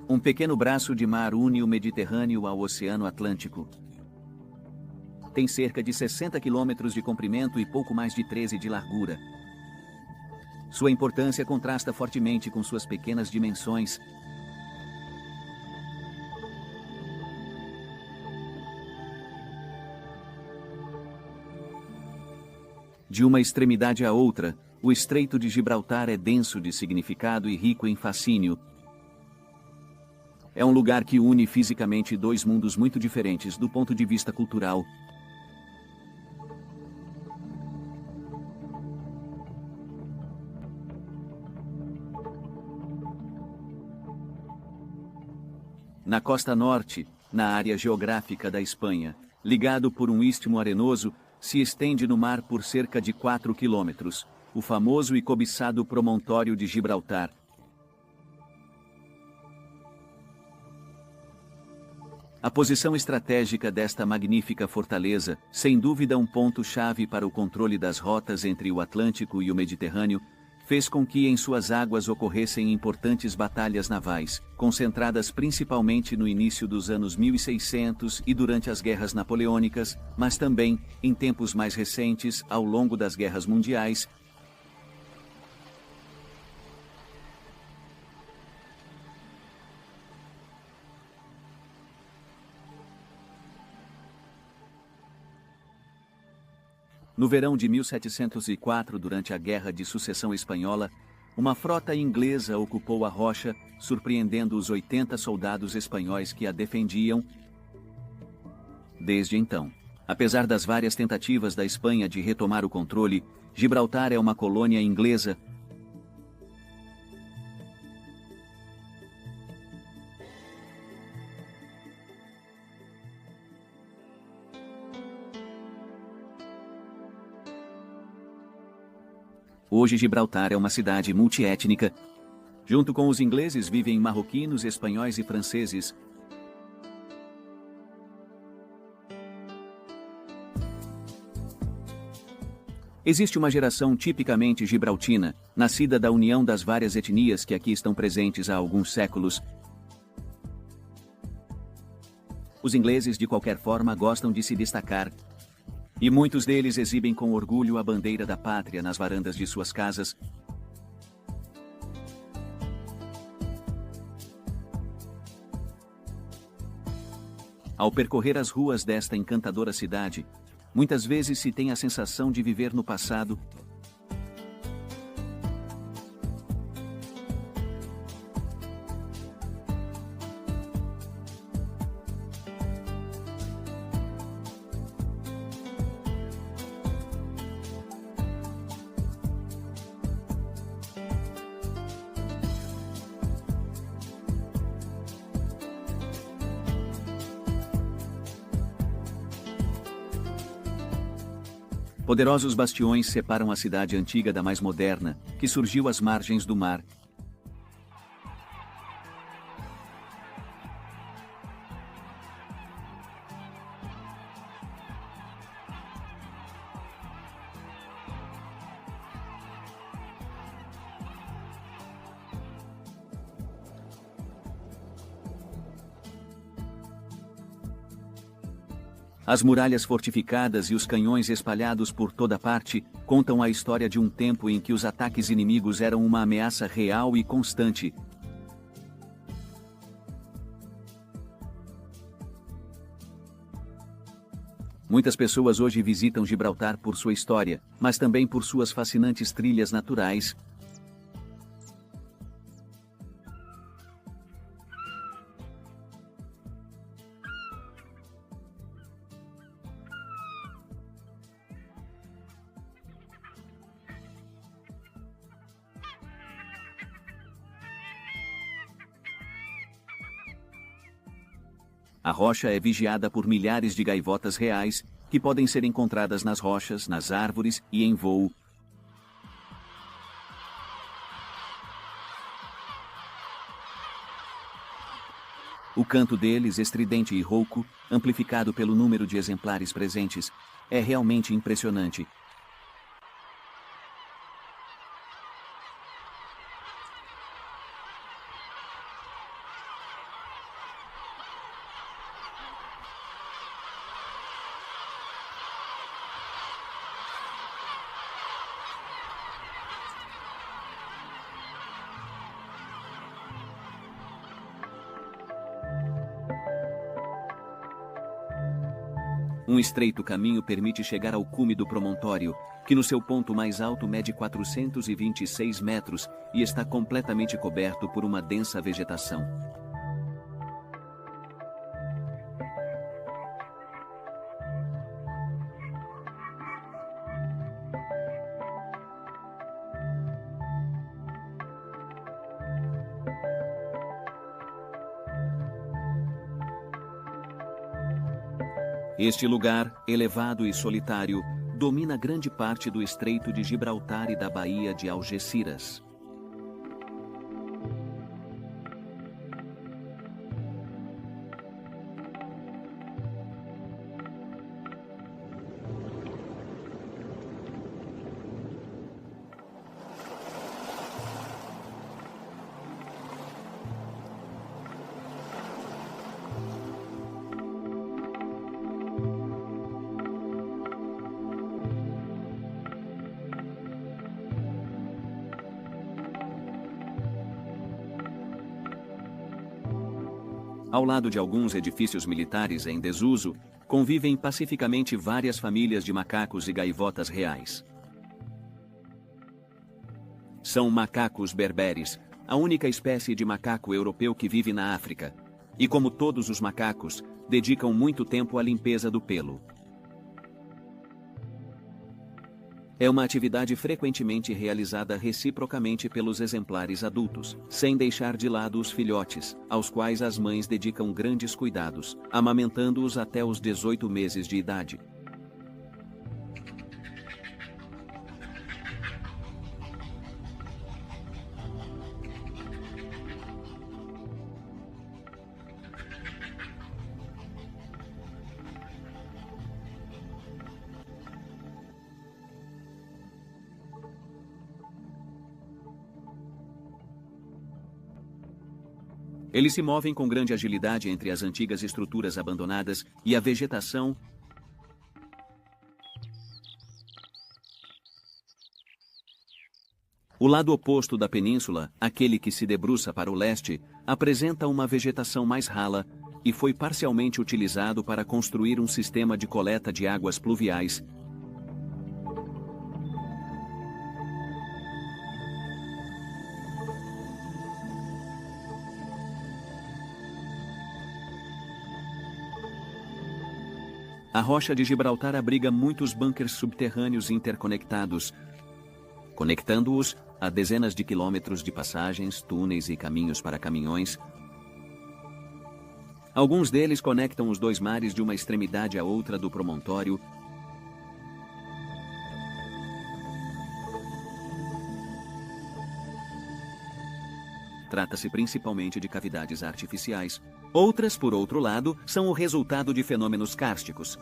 Um pequeno braço de mar une o Mediterrâneo ao Oceano Atlântico. Tem cerca de 60 quilômetros de comprimento e pouco mais de 13 de largura. Sua importância contrasta fortemente com suas pequenas dimensões. De uma extremidade à outra, o Estreito de Gibraltar é denso de significado e rico em fascínio. É um lugar que une fisicamente dois mundos muito diferentes do ponto de vista cultural. Na costa norte, na área geográfica da Espanha, ligado por um istmo arenoso, se estende no mar por cerca de 4 quilômetros, o famoso e cobiçado promontório de Gibraltar. A posição estratégica desta magnífica fortaleza, sem dúvida um ponto-chave para o controle das rotas entre o Atlântico e o Mediterrâneo, fez com que em suas águas ocorressem importantes batalhas navais, concentradas principalmente no início dos anos 1600 e durante as guerras napoleônicas, mas também, em tempos mais recentes, ao longo das guerras mundiais. No verão de 1704, durante a Guerra de Sucessão Espanhola, uma frota inglesa ocupou a rocha, surpreendendo os 80 soldados espanhóis que a defendiam. Desde então, apesar das várias tentativas da Espanha de retomar o controle, Gibraltar é uma colônia inglesa. Hoje Gibraltar é uma cidade multiétnica. Junto com os ingleses vivem marroquinos, espanhóis e franceses. Existe uma geração tipicamente gibraltina, nascida da união das várias etnias que aqui estão presentes há alguns séculos. Os ingleses, de qualquer forma, gostam de se destacar. E muitos deles exibem com orgulho a bandeira da pátria nas varandas de suas casas. Ao percorrer as ruas desta encantadora cidade, muitas vezes se tem a sensação de viver no passado. Poderosos bastiões separam a cidade antiga da mais moderna, que surgiu às margens do mar. As muralhas fortificadas e os canhões espalhados por toda parte contam a história de um tempo em que os ataques inimigos eram uma ameaça real e constante. Muitas pessoas hoje visitam Gibraltar por sua história, mas também por suas fascinantes trilhas naturais. A rocha é vigiada por milhares de gaivotas reais, que podem ser encontradas nas rochas, nas árvores e em voo. O canto deles, estridente e rouco, amplificado pelo número de exemplares presentes, é realmente impressionante. Um estreito caminho permite chegar ao cume do promontório, que no seu ponto mais alto mede 426 metros e está completamente coberto por uma densa vegetação. Este lugar, elevado e solitário, domina grande parte do Estreito de Gibraltar e da Baía de Algeciras. Ao lado de alguns edifícios militares em desuso, convivem pacificamente várias famílias de macacos e gaivotas reais. São macacos berberes, a única espécie de macaco europeu que vive na África, e como todos os macacos, dedicam muito tempo à limpeza do pelo. É uma atividade frequentemente realizada reciprocamente pelos exemplares adultos, sem deixar de lado os filhotes, aos quais as mães dedicam grandes cuidados, amamentando-os até os 18 meses de idade. Eles se movem com grande agilidade entre as antigas estruturas abandonadas e a vegetação. O lado oposto da península, aquele que se debruça para o leste, apresenta uma vegetação mais rala e foi parcialmente utilizado para construir um sistema de coleta de águas pluviais. A rocha de Gibraltar abriga muitos bunkers subterrâneos interconectados, conectando-os a dezenas de quilômetros de passagens, túneis e caminhos para caminhões. Alguns deles conectam os dois mares de uma extremidade à outra do promontório. Trata-se principalmente de cavidades artificiais. Outras, por outro lado, são o resultado de fenômenos kársticos.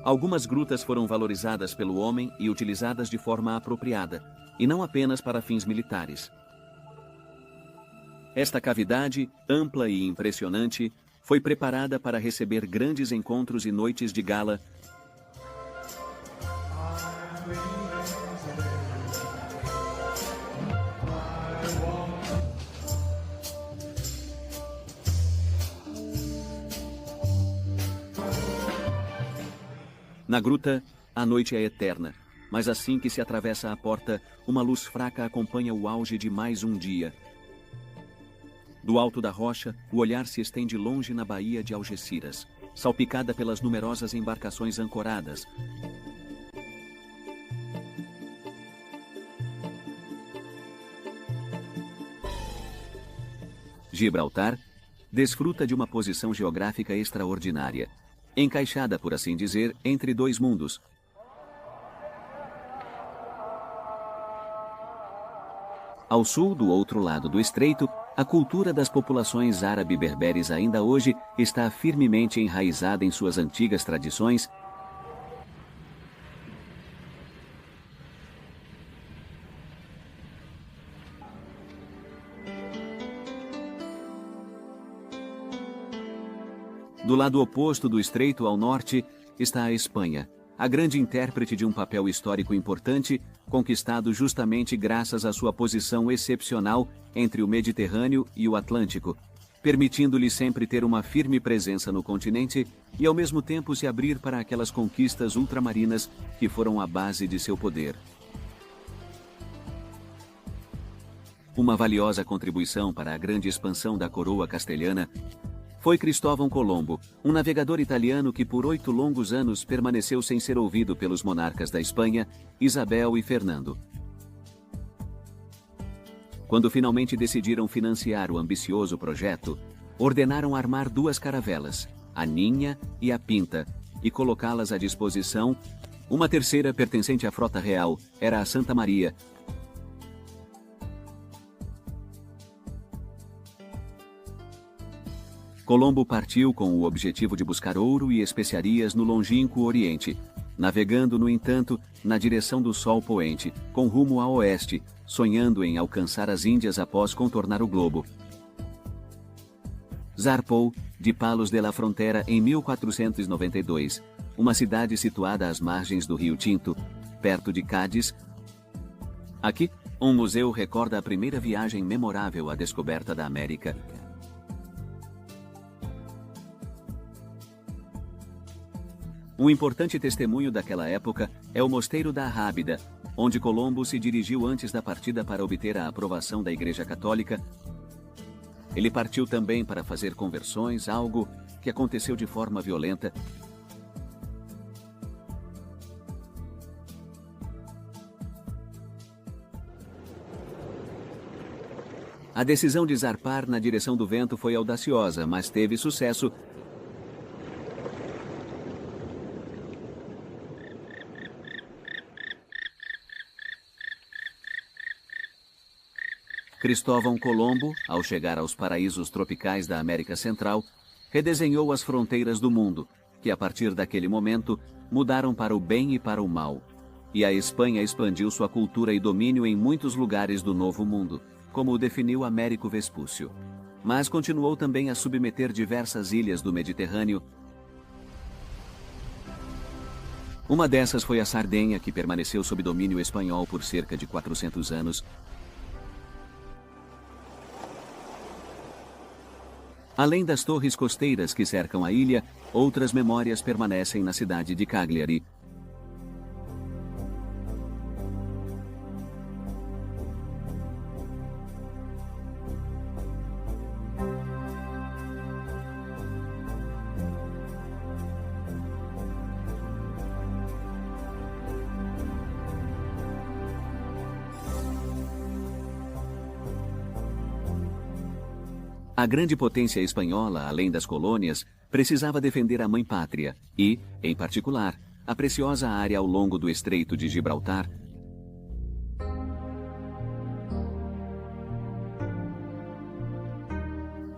Algumas grutas foram valorizadas pelo homem e utilizadas de forma apropriada, e não apenas para fins militares. Esta cavidade, ampla e impressionante, foi preparada para receber grandes encontros e noites de gala. Na gruta, a noite é eterna, mas assim que se atravessa a porta, uma luz fraca acompanha o auge de mais um dia. Do alto da rocha, o olhar se estende longe na Baía de Algeciras, salpicada pelas numerosas embarcações ancoradas. Gibraltar desfruta de uma posição geográfica extraordinária, encaixada, por assim dizer, entre dois mundos. Ao sul, do outro lado do estreito, a cultura das populações árabe-berberes ainda hoje está firmemente enraizada em suas antigas tradições. Do lado oposto do estreito, ao norte, está a Espanha, a grande intérprete de um papel histórico importante, conquistado justamente graças à sua posição excepcional entre o Mediterrâneo e o Atlântico, permitindo-lhe sempre ter uma firme presença no continente e ao mesmo tempo se abrir para aquelas conquistas ultramarinas que foram a base de seu poder. Uma valiosa contribuição para a grande expansão da coroa castelhana foi Cristóvão Colombo, um navegador italiano que por 8 longos anos permaneceu sem ser ouvido pelos monarcas da Espanha, Isabel e Fernando. Quando finalmente decidiram financiar o ambicioso projeto, ordenaram armar 2 caravelas, a Ninha e a Pinta, e colocá-las à disposição. Uma terceira, pertencente à frota real, era a Santa Maria. Colombo partiu com o objetivo de buscar ouro e especiarias no longínquo Oriente, navegando, no entanto, na direção do sol poente, com rumo a oeste, sonhando em alcançar as Índias após contornar o globo. Zarpou de Palos de la Frontera em 1492, uma cidade situada às margens do Rio Tinto, perto de Cádiz. Aqui, um museu recorda a primeira viagem memorável à descoberta da América. Um importante testemunho daquela época é o Mosteiro da Arrábida, onde Colombo se dirigiu antes da partida para obter a aprovação da Igreja Católica. Ele partiu também para fazer conversões, algo que aconteceu de forma violenta. A decisão de zarpar na direção do vento foi audaciosa, mas teve sucesso. Cristóvão Colombo, ao chegar aos paraísos tropicais da América Central, redesenhou as fronteiras do mundo, que a partir daquele momento mudaram para o bem e para o mal. E a Espanha expandiu sua cultura e domínio em muitos lugares do Novo Mundo, como o definiu Américo Vespúcio. Mas continuou também a submeter diversas ilhas do Mediterrâneo. Uma dessas foi a Sardenha, que permaneceu sob domínio espanhol por cerca de 400 anos. Além das torres costeiras que cercam a ilha, outras memórias permanecem na cidade de Cagliari. A grande potência espanhola, além das colônias, precisava defender a mãe-pátria e, em particular, a preciosa área ao longo do Estreito de Gibraltar.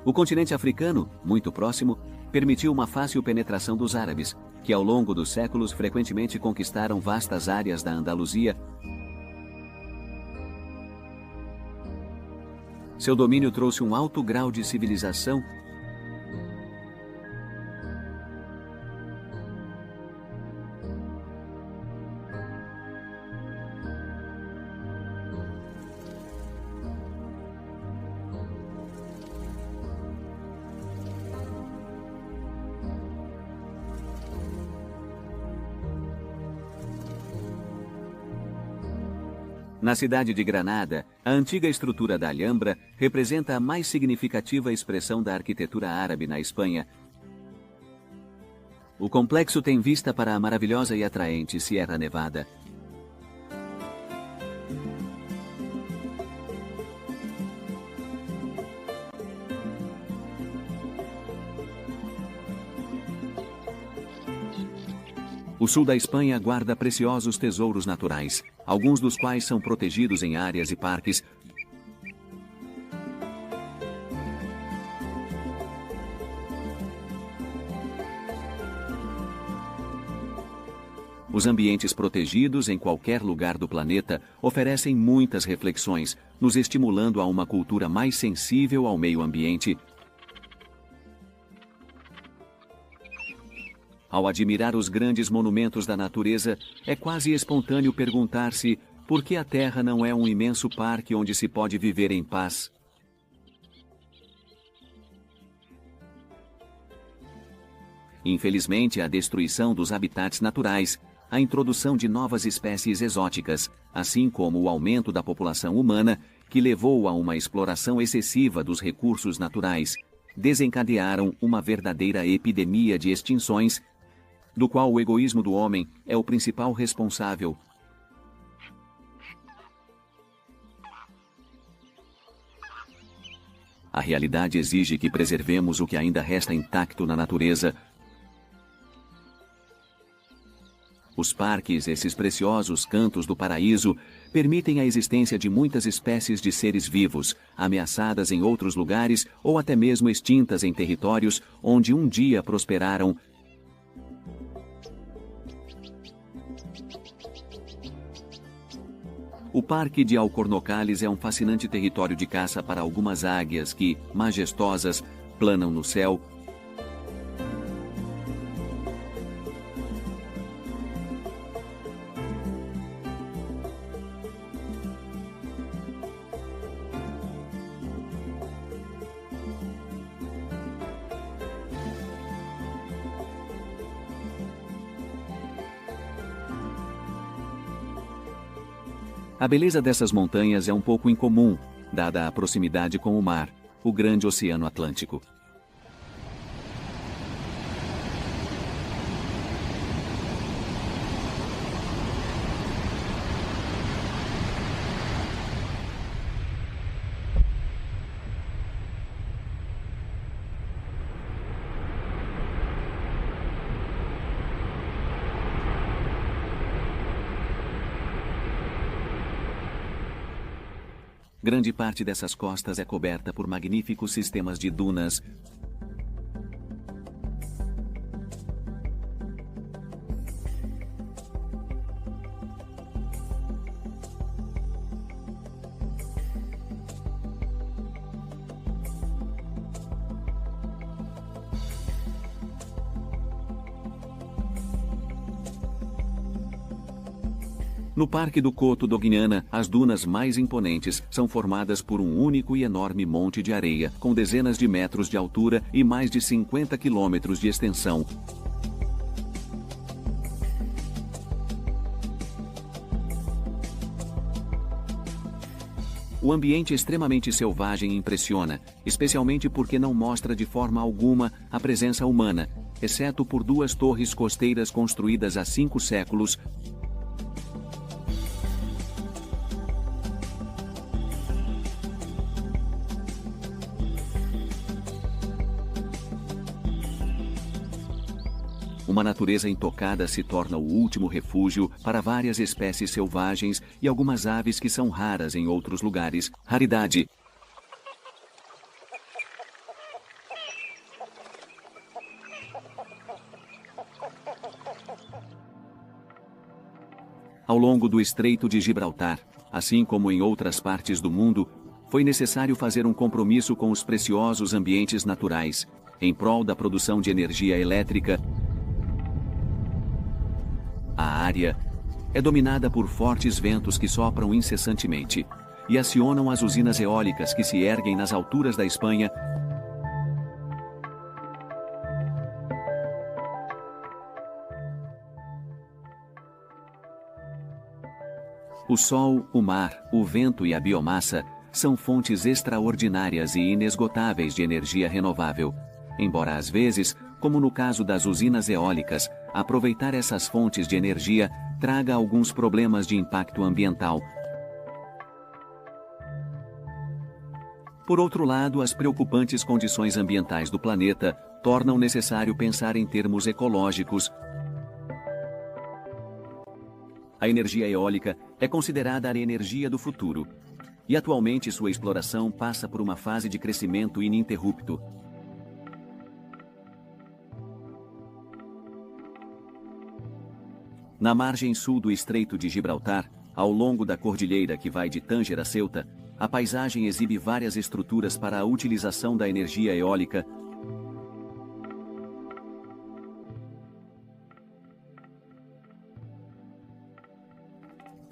O continente africano, muito próximo, permitiu uma fácil penetração dos árabes, que ao longo dos séculos frequentemente conquistaram vastas áreas da Andaluzia. Seu domínio trouxe um alto grau de civilização. Na cidade de Granada, a antiga estrutura da Alhambra representa a mais significativa expressão da arquitetura árabe na Espanha. O complexo tem vista para a maravilhosa e atraente Sierra Nevada. O sul da Espanha guarda preciosos tesouros naturais, alguns dos quais são protegidos em áreas e parques. Os ambientes protegidos em qualquer lugar do planeta oferecem muitas reflexões, nos estimulando a uma cultura mais sensível ao meio ambiente. Ao admirar os grandes monumentos da natureza, é quase espontâneo perguntar-se por que a Terra não é um imenso parque onde se pode viver em paz. Infelizmente, a destruição dos habitats naturais, a introdução de novas espécies exóticas, assim como o aumento da população humana, que levou a uma exploração excessiva dos recursos naturais, desencadearam uma verdadeira epidemia de extinções, do qual o egoísmo do homem é o principal responsável. A realidade exige que preservemos o que ainda resta intacto na natureza. Os parques, esses preciosos cantos do paraíso, permitem a existência de muitas espécies de seres vivos, ameaçadas em outros lugares ou até mesmo extintas em territórios onde um dia prosperaram. O Parque de Alcornocales é um fascinante território de caça para algumas águias que, majestosas, planam no céu. A beleza dessas montanhas é um pouco incomum, dada a proximidade com o mar, o grande Oceano Atlântico. Grande parte dessas costas é coberta por magníficos sistemas de dunas. No Parque do Coto do Guiana, as dunas mais imponentes são formadas por um único e enorme monte de areia, com dezenas de metros de altura e mais de 50 quilômetros de extensão. O ambiente extremamente selvagem impressiona, especialmente porque não mostra de forma alguma a presença humana, exceto por 2 torres costeiras construídas há 5 séculos. Uma natureza intocada se torna o último refúgio para várias espécies selvagens e algumas aves que são raras em outros lugares. Raridade. Ao longo do Estreito de Gibraltar, assim como em outras partes do mundo, foi necessário fazer um compromisso com os preciosos ambientes naturais, em prol da produção de energia elétrica. A área é dominada por fortes ventos que sopram incessantemente e acionam as usinas eólicas que se erguem nas alturas da Espanha. O sol, o mar, o vento e a biomassa são fontes extraordinárias e inesgotáveis de energia renovável, embora às vezes, como no caso das usinas eólicas, aproveitar essas fontes de energia traga alguns problemas de impacto ambiental. Por outro lado, as preocupantes condições ambientais do planeta tornam necessário pensar em termos ecológicos. A energia eólica é considerada a energia do futuro, e atualmente sua exploração passa por uma fase de crescimento ininterrupto. Na margem sul do Estreito de Gibraltar, ao longo da cordilheira que vai de Tanger a Ceuta, a paisagem exibe várias estruturas para a utilização da energia eólica.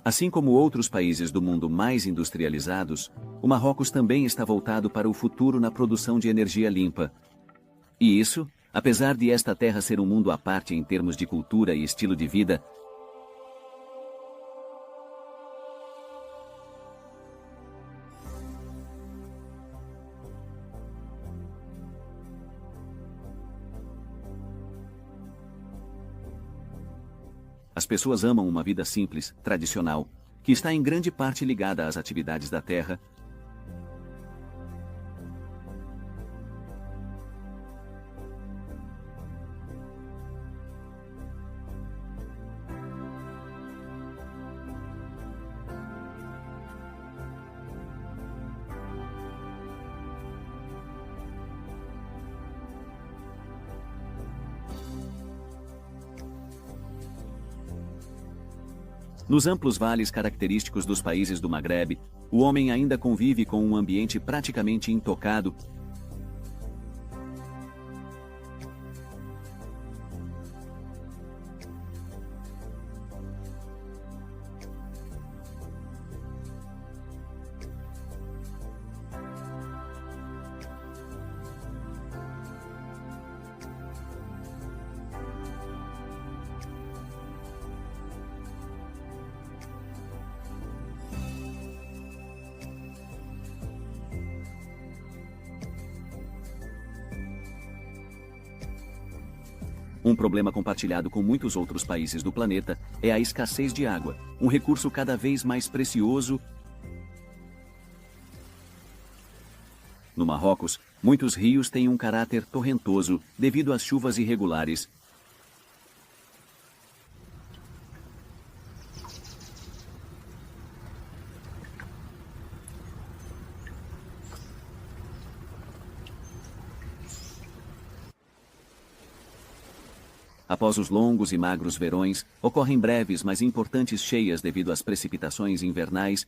Assim como outros países do mundo mais industrializados, o Marrocos também está voltado para o futuro na produção de energia limpa. E isso, apesar de esta terra ser um mundo à parte em termos de cultura e estilo de vida, as pessoas amam uma vida simples, tradicional, que está em grande parte ligada às atividades da terra. Nos amplos vales característicos dos países do Maghreb, o homem ainda convive com um ambiente praticamente intocado. Um problema compartilhado com muitos outros países do planeta é a escassez de água, um recurso cada vez mais precioso. No Marrocos, muitos rios têm um caráter torrentoso devido às chuvas irregulares. Após os longos e magros verões, ocorrem breves mas importantes cheias devido às precipitações invernais.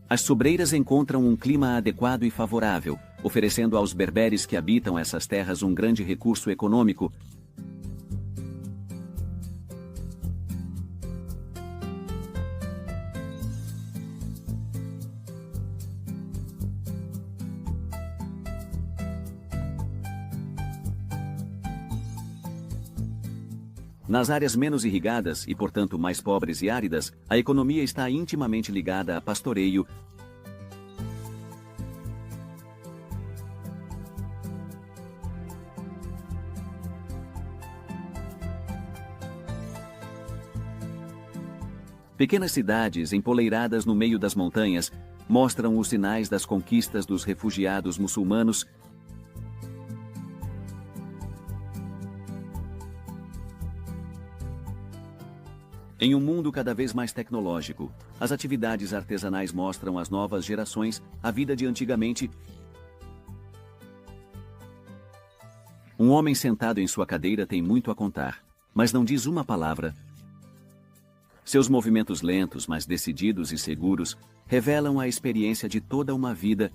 As sobreiras encontram um clima adequado e favorável, oferecendo aos berberes que habitam essas terras um grande recurso econômico. Nas áreas menos irrigadas e, portanto, mais pobres e áridas, a economia está intimamente ligada a pastoreio. Pequenas cidades empoleiradas no meio das montanhas mostram os sinais das conquistas dos refugiados muçulmanos. Em um mundo cada vez mais tecnológico, as atividades artesanais mostram às novas gerações a vida de antigamente. Um homem sentado em sua cadeira tem muito a contar, mas não diz uma palavra. Seus movimentos lentos, mas decididos e seguros, revelam a experiência de toda uma vida.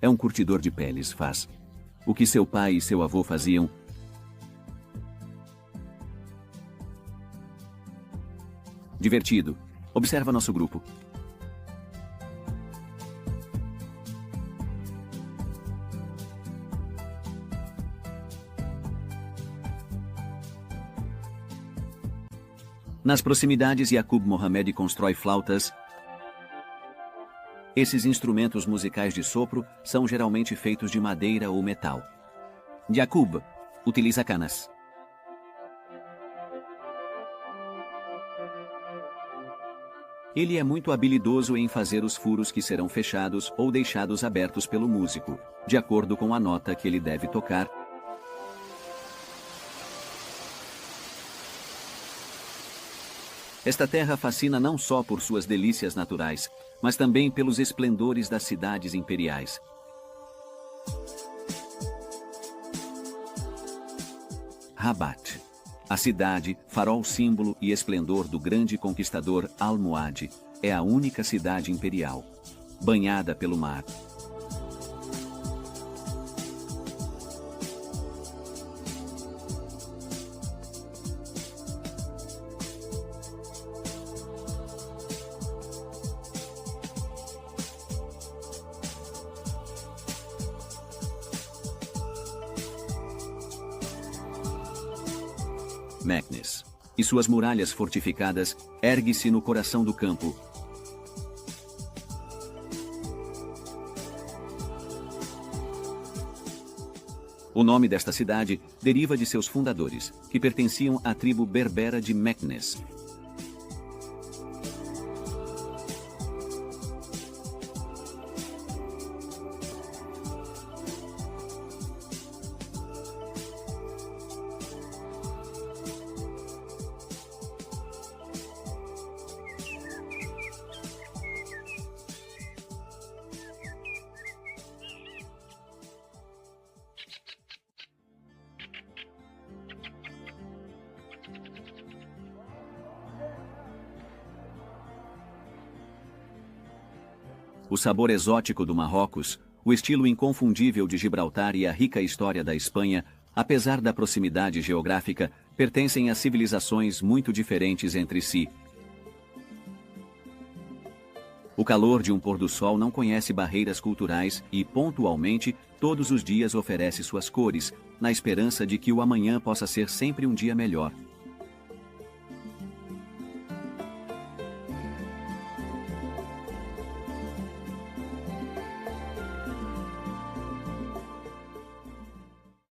É um curtidor de peles, faz o que seu pai e seu avô faziam. Divertido. Observa nosso grupo. Nas proximidades, Yaqub Mohamed constrói flautas. Esses instrumentos musicais de sopro são geralmente feitos de madeira ou metal. Yaqub utiliza canas. Ele é muito habilidoso em fazer os furos que serão fechados ou deixados abertos pelo músico, de acordo com a nota que ele deve tocar. Esta terra fascina não só por suas delícias naturais, mas também pelos esplendores das cidades imperiais. Rabat. A cidade, farol símbolo e esplendor do grande conquistador Almohade, é a única cidade imperial, banhada pelo mar. Meknes e suas muralhas fortificadas ergue-se no coração do campo. O nome desta cidade deriva de seus fundadores, que pertenciam à tribo berbera de Meknes. O sabor exótico do Marrocos, o estilo inconfundível de Gibraltar e a rica história da Espanha, apesar da proximidade geográfica, pertencem a civilizações muito diferentes entre si. O calor de um pôr-do-sol não conhece barreiras culturais e, pontualmente, todos os dias oferece suas cores, na esperança de que o amanhã possa ser sempre um dia melhor.